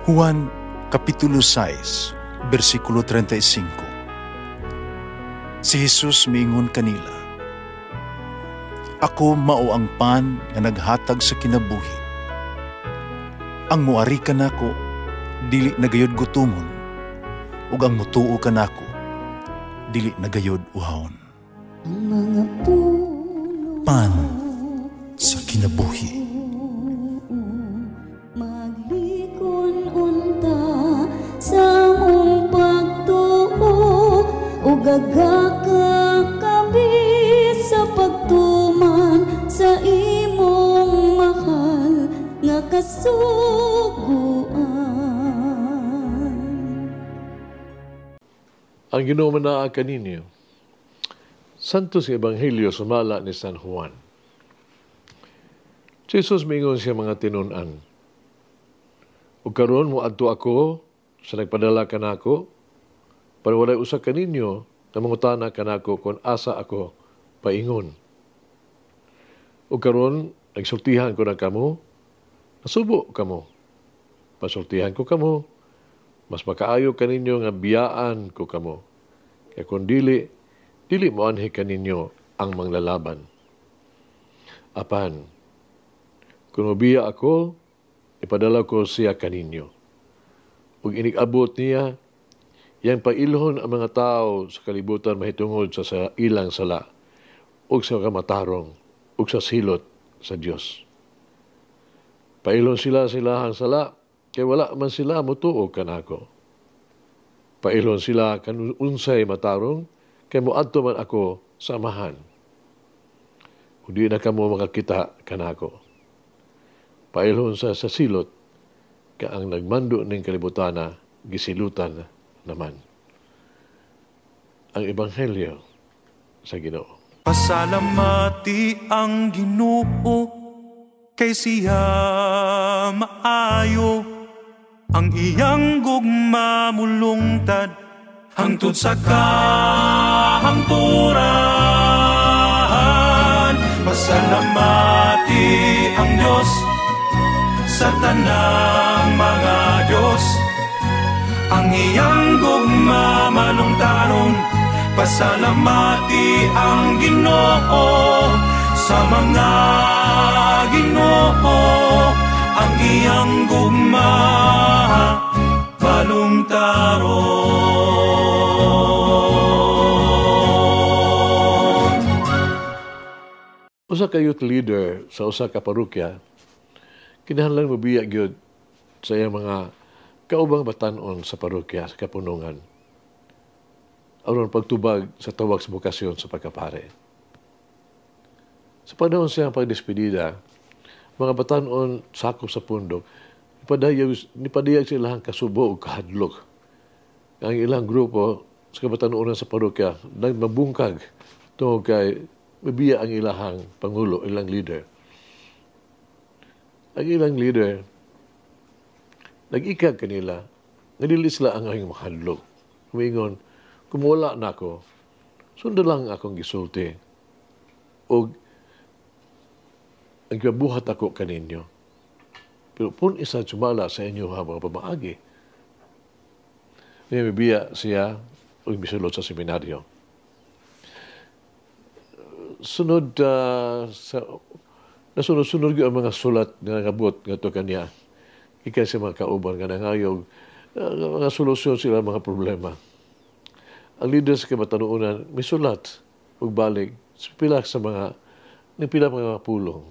Juan Kapitulo 6, versikulo 35. Si Jesus miingon kanila, "Ako mao ang pan nga naghatag sa kinabuhi. Ang muari kanako dili nagayod gutomon, ug ang mutuo kanako dili nagayod uhawon." Ang mga puno Pan sa kinabuhi. maglikon unta sa mong pagtuo ug gagakabi sa pagtuman sa imong mahal nga kasuguan. Ang Ginoo manaa kaninyo. Santos nga Ebanghelyo sumala ni San Juan. Si Jesus mingon siya mga tinun-an. Ug karon moadto ako sa nagpadala kanako para walay usa kaninyo na mangutana kanako kung asa ako paingon. Ug karon nagsultihan ko na kamo, nasubo kamo. Pasultihan ko kamo, mas makaayo kaninyo nga biyaan ko kamo. Kaya kung dili mo anhi kaninyo ang manglalaban. Apan, kung mabiya ako, ipadala ko siya kaninyo. Ug inig-abot niya, yang pailhon ang mga tao sa kalibutan mahitungod sa ilang sala, ug sa kamatarong, ug sa silot sa Dios. Pailhon sila silahang sala, kay wala man sila mutuo kanako. Pailhon sila kan unsay matarong, kay moadto man ako sa amahan. Kung di na kamo makakita kanako. Pailhon sa silot, ka ang nagmando ng kalibutana, gisilutan naman. Ang Ebanghelyo sa Ginoo. Pasalamati ang Ginoo, kay siya maayo, ang iyang gugma mulungtad, hangtod sa kahangturan. Pasalamati ang Diyos sa tanang mga Diyos, ang iyang gugma malungtaron. Pasalamati ang Ginoo sa mga Ginoo, ang iyang gugma malungtaron. Usa ka youth leader sa usa ka parokya, kinahanglan mabiya gyud sa iyang mga kaubang batan-on sa parokya sa kapunungan aron pagtubag sa tawag sa bokasyon sa pagkapare. Sa panahon siyang pagdespedida, mga batan-on sakop sa pundok, nipadayag sila ang kasubo o kahadlok. Ang ilang grupo sa kabatan-onan sa parokya nagmabungkag tungod kay mabiya ang ilahang pangulo, ilang leader. Ang ilang leader, nag-ikag kanila, nadili sila ang aking mahadlok. Humingon, kumuwala na ako, sundan lang akong gisulti. O nagbabuhat ako kaninyo. Pero pun isa sumala sa inyo habang pamaagi. May mabiya siya o misulot sa seminaryo. Sunod nasunod-sunod ang mga sulat nga nagabot nga to kaniya. Ikay sa mga kauban nga nangayog, mga solusyon sila mga problema. Ang leader sa kabatanuunan, may sulat ug balik sa pila mga pulong.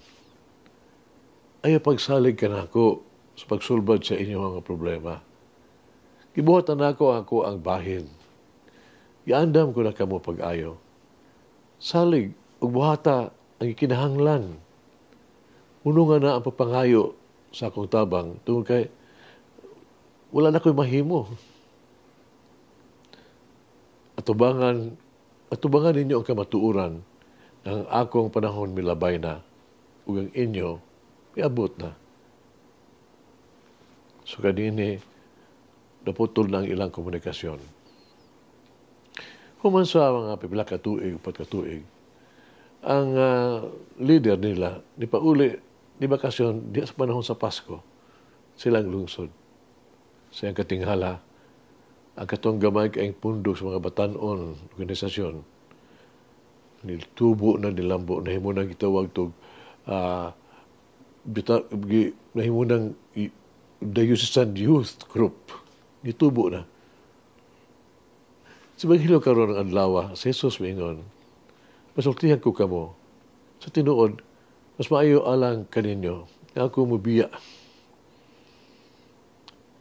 Ayaw pagsalig ka na ako sa pagsulbad sa inyong mga problema. Gibuhatan ako ang bahin. Iandam ko na kamo pag-ayo. Salig ug buhata ang ikinahanglan. Uno nga na ang papangayo sa akong tabang tungod kay wala na ko'y mahimo. Atubangan ninyo ang kamatuuran ng akong panahon milabay na ug ang inyo miabot na. So kanini naputol na ang ilang komunikasyon. Human sa mga pipila ka tuig, upat ka tuig, ang leader nila, ni pauli, di bakasyon, di sa panahon sa Pasko, silang lungsod. sa iyang katinghala, ang katong gamay kaing pundok sa mga batanon, organisasyon, niltubo na nilambo, nahimo nang gitawag tog nahimo nang Diocesan Youth Group. Nitubo na. Sa maghilo karon ang adlaw, sa Jesus mingon, masultihan ko kamo, sa tinuod, mas maayo alang kaninyo, nga ako mubiya.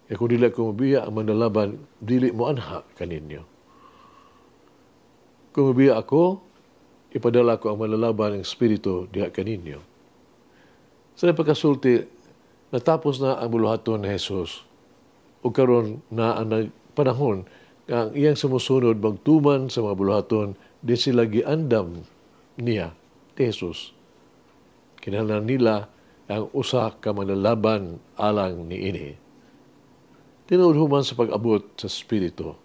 E kung dili ako mubiya, ang manlalaban, dili mo anha kaninyo. Kung mubiya ako, ipadala ko ang manlalaban ng Espiritu diha kaninyo. Sa pagkasulti, natapos na ang buluhaton ni Jesus. O karon na ang panahon nga ang iyang sumusunod magtuman sa mga buluhaton, di sila giandam niya, ni Jesus. Kinahanglan nila ang usa ka manlalaban alang niini. Tinuod human sa pag-abot sa Espiritu.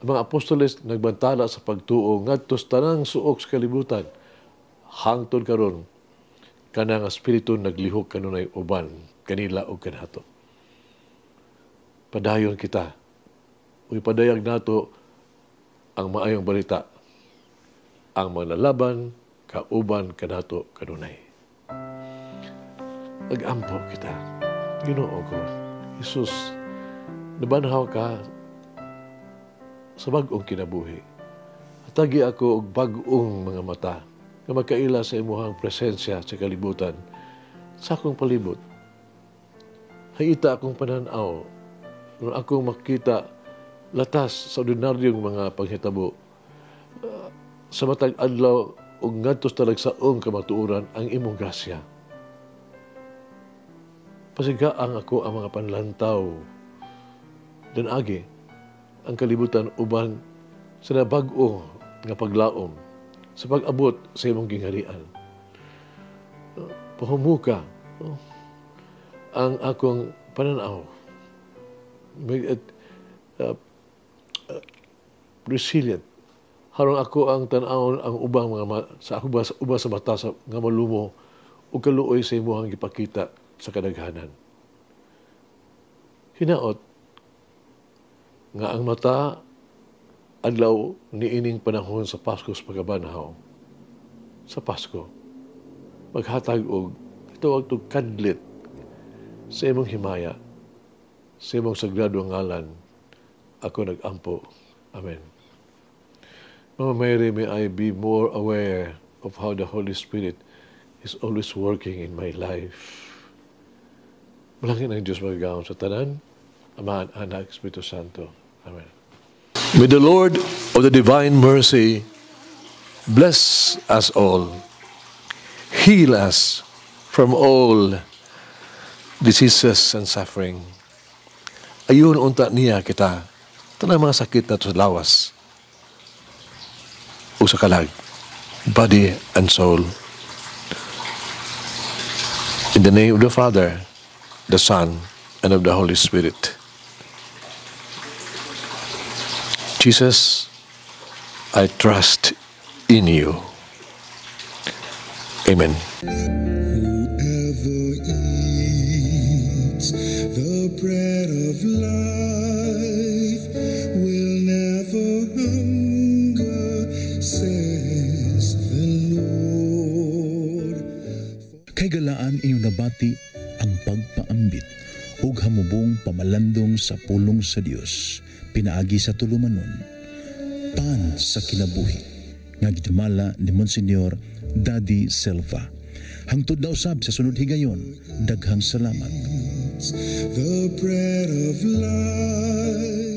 Ang mga apostoles nagbantala sa pagtuo ngadto sa tanang suok sa kalibutan. Hangtod karon kanang Espiritu naglihok kanunay uban kanila o kanato. Padayon kita. O ipadayag nato ang maayong balita. Ang manlalaban kauban kanato kanunay. Nag-ampo kita. Ginoo ko, Jesus, nabanhaw ka sa bag-ong kinabuhi. Hatagi ako og bag-ong mga mata nga makaila sa imuhang presensya sa kalibutan sa akong palibot. Hayita akong pananaw nung akong makita latas sa ordinaryong mga paghitabo sa matag adlaw ug ngadto sa talagsaong kamatuoran ang imong grasya. Pasigaang ako ang mga panlantaw dan agi ang kalibutan uban sa nabag-o nga paglaom sa pag-abot sa imong gingharian. Pahumuka ang akong pananaw. Resilient. Harong ako ang tan-awon ang ubang mga sa ubang sa mata nga malumo ug kaluoy sa imong gipakita sa kadaghanan. Hinaot nga ang mata adlaw niining panahon sa Pasko sa pagkabanhaw. Sa Pasko, maghatag og tawag to kadlit sa imong himaya, sa imong sagrado ngalan, ako nag-ampo. Amen. Mama Mary, may I be more aware of how the Holy Spirit is always working in my life. Malangin ang Diyos magagawin sa tanan, Ama, Anak, Espiritu Santo. Amen. May the Lord of the divine mercy bless us all, heal us from all diseases and suffering. Ayun unta niya kita, tanang mga sakit na sa lawas o sa kalag, body and soul. In the name of the Father, the Son, and of the Holy Spirit. Jesus, I trust in you. Amen. Whoever eats the bread of life will never hunger, says the Lord. Kay galaan inyong nabati ang pagpaambit ug hamubong pamalandong sa pulong sa Dios pinaagi sa tulumanon, pan sa kinabuhi, nga gidumala ni Monsignor Daddy Silva. Hangtod na usab sa sunod higayon, daghang salamat. The bread of life.